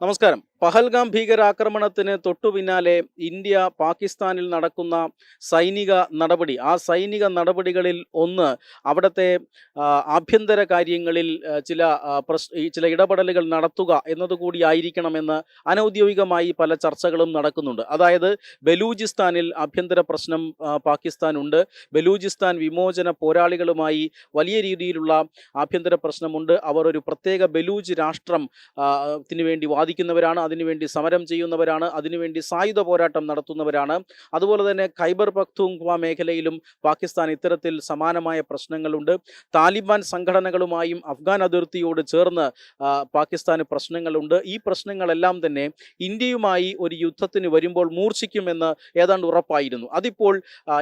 നമസ്കാരം. പഹൽഗാം ഭീകരാക്രമണത്തിന് തൊട്ടുപിന്നാലെ ഇന്ത്യ പാകിസ്ഥാനിൽ നടക്കുന്ന സൈനിക നടപടി, ആ സൈനിക നടപടികളിൽ ഒന്ന് അവിടുത്തെ ആഭ്യന്തര കാര്യങ്ങളിൽ ചില ഇടപെടലുകൾ നടത്തുക എന്നതുകൂടി ആയിരിക്കണമെന്ന് അനൗദ്യോഗികമായി പല ചർച്ചകളും നടക്കുന്നുണ്ട്. അതായത് ബലൂചിസ്ഥാനിൽ ആഭ്യന്തര പ്രശ്നം പാകിസ്ഥാനുണ്ട്. ബലൂചിസ്ഥാൻ വിമോചന പോരാളികളുമായി വലിയ രീതിയിലുള്ള ആഭ്യന്തര പ്രശ്നമുണ്ട്. അവർ ഒരു പ്രത്യേക ബലൂജ് രാഷ്ട്രം ത്തിന് വേണ്ടി വാദിക്കുന്നവരാണ്, അതിനുവേണ്ടി സമരം ചെയ്യുന്നവരാണ്, അതിനുവേണ്ടി സായുധ പോരാട്ടം നടത്തുന്നവരാണ്. അതുപോലെ തന്നെ ഖൈബർ പഖ്തൂൺഖ്വ മേഖലയിലും പാകിസ്ഥാൻ ഇത്തരത്തിൽ സമാനമായ പ്രശ്നങ്ങളുണ്ട്. താലിബാൻ സംഘടനകളുമായും അഫ്ഗാൻ അതിർത്തിയോട് ചേർന്ന് പാകിസ്ഥാന് പ്രശ്നങ്ങളുണ്ട്. ഈ പ്രശ്നങ്ങളെല്ലാം തന്നെ ഇന്ത്യയുമായി ഒരു യുദ്ധത്തിന് വരുമ്പോൾ മൂർച്ഛിക്കുമെന്ന് ഏതാണ്ട് ഉറപ്പായിരുന്നു. അതിപ്പോൾ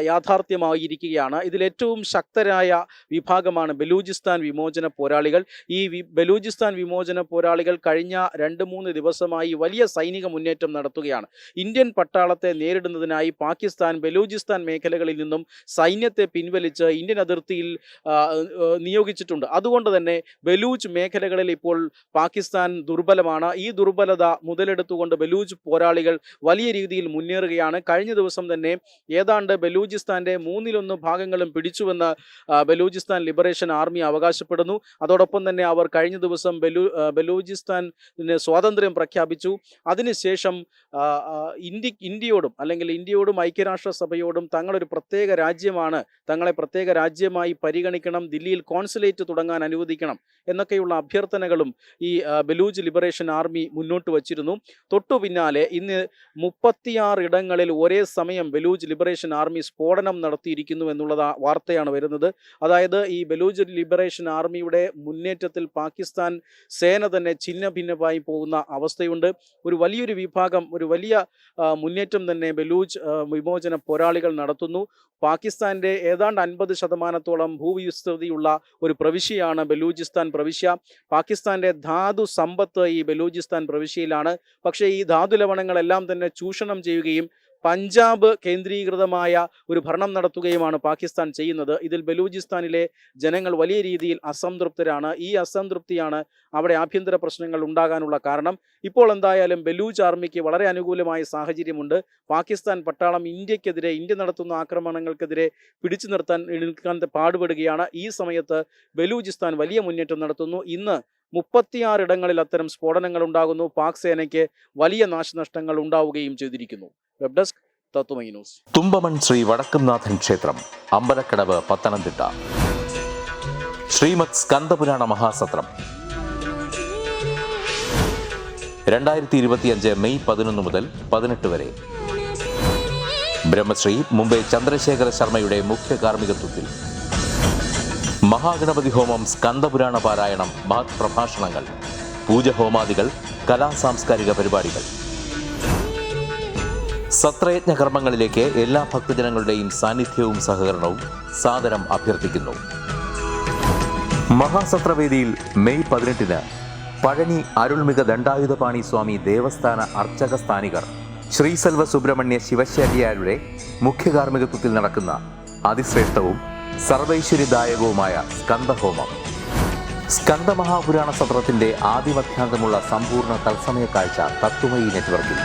യാഥാർത്ഥ്യമായിരിക്കുകയാണ്. ഇതിലേറ്റവും ശക്തരായ വിഭാഗമാണ് ബലൂചിസ്ഥാൻ വിമോചന പോരാളികൾ. ഈ ബലൂചിസ്ഥാൻ വിമോചന പോരാളികൾ കഴിഞ്ഞ 2-3 ദിവസമായി വലിയ സൈനിക മുന്നേറ്റം നടത്തുകയാണ്. ഇന്ത്യൻ പട്ടാളത്തെ നേരിടുന്നതിനായി പാകിസ്ഥാൻ ബലൂചിസ്ഥാൻ മേഖലകളിൽ നിന്നും സൈന്യത്തെ പിൻവലിച്ച് ഇന്ത്യൻ അതിർത്തിയിൽ നിയോഗിച്ചിട്ടുണ്ട്. അതുകൊണ്ട് തന്നെ ബലൂച്ച് മേഖലകളിൽ ഇപ്പോൾ പാകിസ്ഥാൻ ദുർബലമാണ്. ഈ ദുർബലത മുതലെടുത്തുകൊണ്ട് ബലൂച്ച് പോരാളികൾ വലിയ രീതിയിൽ മുന്നേറുകയാണ്. കഴിഞ്ഞ ദിവസം തന്നെ ഏതാണ്ട് ബലൂചിസ്ഥാന്റെ 1/3 ഭാഗങ്ങളും പിടിച്ചുവെന്ന് ബലൂചിസ്ഥാൻ ലിബറേഷൻ ആർമി അവകാശപ്പെടുന്നു. അതോടൊപ്പം തന്നെ അവർ കഴിഞ്ഞ ദിവസം ബലൂചിസ്ഥാന് സ്വാതന്ത്ര്യം പ്രഖ്യാപിച്ചു. അതിനുശേഷം ഇന്ത്യയോടും ഐക്യരാഷ്ട്രസഭയോടും തങ്ങളൊരു പ്രത്യേക രാജ്യമാണ്, തങ്ങളെ പ്രത്യേക രാജ്യമായി പരിഗണിക്കണം, ദില്ലിയിൽ കോൺസുലേറ്റ് തുടങ്ങാൻ അനുവദിക്കണം എന്നൊക്കെയുള്ള അഭ്യർത്ഥനകളും ഈ ബലൂച്ച് ലിബറേഷൻ ആർമി മുന്നോട്ട് വച്ചിരുന്നു. തൊട്ടു പിന്നാലെ ഇന്ന് 36 ഇടങ്ങളിൽ ഒരേ സമയം ബലൂച്ച് ലിബറേഷൻ ആർമി സ്ഫോടനം നടത്തിയിരിക്കുന്നു എന്നുള്ള വാർത്തയാണ് വരുന്നത്. അതായത് ഈ ബലൂച്ച് ലിബറേഷൻ ആർമിയുടെ മുന്നേറ്റത്തിൽ പാകിസ്ഥാൻ സേന തന്നെ ഛിന്ന ഭിന്നമായി പോകുന്ന അവസ്ഥയുണ്ട്. ഒരു വലിയൊരു വിഭാഗം, ഒരു വലിയ മുന്നേറ്റം തന്നെ ബലൂച്ച് വിമോചന പോരാളികൾ നടത്തുന്നു. പാകിസ്ഥാന്റെ ഏതാണ്ട് 50% ഭൂവിസ്തൃതിയുള്ള ഒരു പ്രവിശ്യയാണ് ബലൂചിസ്ഥാൻ പ്രവിശ്യ. പാകിസ്ഥാന്റെ ധാതു സമ്പത്ത് ഈ ബലൂചിസ്ഥാൻ പ്രവിശ്യയിലാണ്. പക്ഷേ ഈ ധാതു ലവണങ്ങളെല്ലാം തന്നെ ചൂഷണം ചെയ്യുകയും പഞ്ചാബ് കേന്ദ്രീകൃതമായ ഒരു ഭരണം നടത്തുകയുമാണ് പാകിസ്ഥാൻ ചെയ്യുന്നത്. ഇതിൽ ബലൂചിസ്ഥാനിലെ ജനങ്ങൾ വലിയ രീതിയിൽ അസംതൃപ്തരാണ്. ഈ അസംതൃപ്തിയാണ് അവിടെ ആഭ്യന്തര പ്രശ്നങ്ങൾ ഉണ്ടാകാനുള്ള കാരണം. ഇപ്പോൾ എന്തായാലും ബലൂച്ച് ആർമിക്ക് വളരെ അനുകൂലമായ സാഹചര്യമുണ്ട്. പാകിസ്ഥാൻ പട്ടാളം ഇന്ത്യ നടത്തുന്ന ആക്രമണങ്ങൾക്കെതിരെ പിടിച്ചു നിൽക്കാൻ പാടുപെടുകയാണ്. ഈ സമയത്ത് ബലൂചിസ്ഥാൻ വലിയ മുന്നേറ്റം നടത്തുന്നു. ഇന്ന് 36 ഇടങ്ങളിൽ അത്തരം സ്ഫോടനങ്ങൾ ഉണ്ടാകുന്നു. പാക് സേനയ്ക്ക് വലിയ നാശനഷ്ടങ്ങൾ ഉണ്ടാവുകയും ചെയ്തിരിക്കുന്നു. Web desk Tatwamayi news. Thumpamon Sree Vadakkumnathan ക്ഷേത്രം, അമ്പലക്കടവ്, പത്തനംതിട്ട. ശ്രീമദ് സ്കന്ദപുരാണ മഹാസത്രം 2025 മെയ് 11 മുതൽ 18 വരെ. ബ്രഹ്മശ്രീ മുംബൈ ചന്ദ്രശേഖര ശർമ്മയുടെ മുഖ്യ കാർമ്മികത്വത്തിൽ മഹാഗണപതി ഹോമം, സ്കന്ദപുരാണ പാരായണം, മഹത് പ്രഭാഷണങ്ങൾ, പൂജഹോമാദികൾ, കലാസാംസ്കാരിക പരിപാടികൾ. സത്രയജ്ഞ കർമ്മങ്ങളിലേക്ക് എല്ലാ ഭക്തജനങ്ങളുടെയും സാന്നിധ്യവും സഹകരണവും സാദരം അഭ്യർത്ഥിക്കുന്നു. മഹാസത്രവേദിയിൽ മെയ് 18 പഴനി അരുൾമിക ദണ്ഡായുധപാണി സ്വാമി ദേവസ്ഥാന അർച്ചക സ്ഥാനികർ ശ്രീസെൽവ സുബ്രഹ്മണ്യ ശിവശാരിയാരുടെ മുഖ്യ കാർമ്മികത്വത്തിൽ നടക്കുന്ന അതിശ്രേഷ്ഠവും സർവൈശ്വര്യദായകവുമായ സ്കന്ദഹോമം. സ്കന്ദമഹാപുരാണ സത്രത്തിന്റെ ആദിമധ്യാന്തമുള്ള സമ്പൂർണ്ണ തത്സമയ കാഴ്ച തത്വമയി നെറ്റ്വർക്കിൽ.